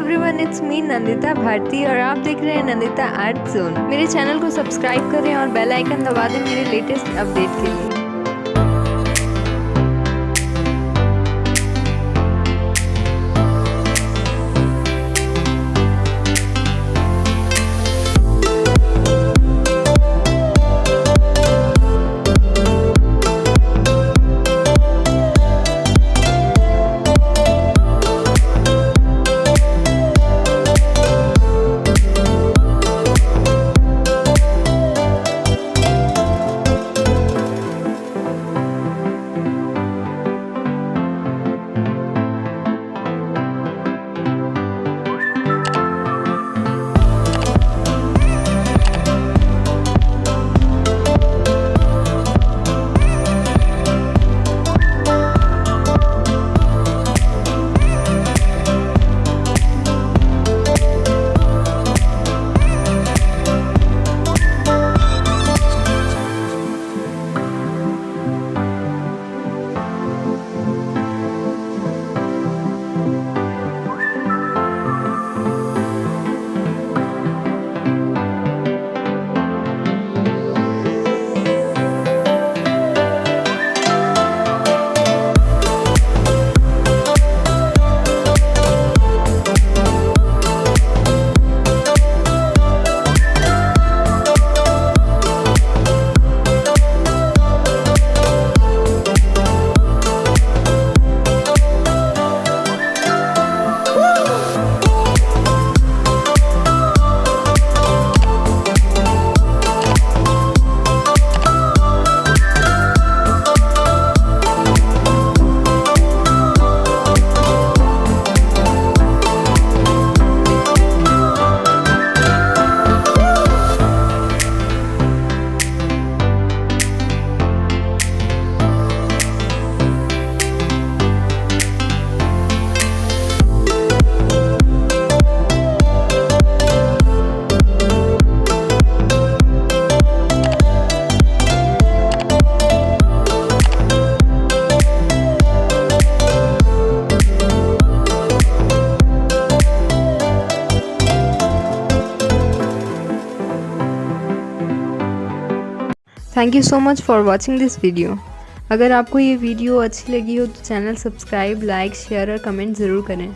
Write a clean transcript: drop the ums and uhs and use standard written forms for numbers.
Everyone, it's me Nandita Bharti और आप देख रहे हैं नंदिता आर्ट जोन। मेरे चैनल को सब्सक्राइब करें और बेल आइकन दबा दें मेरे लेटेस्ट अपडेट के लिए। Thank you so much for watching this video. अगर आपको ये वीडियो अच्छी लगी हो तो चैनल सब्सक्राइब, लाइक, शेयर और कमेंट ज़रूर करें।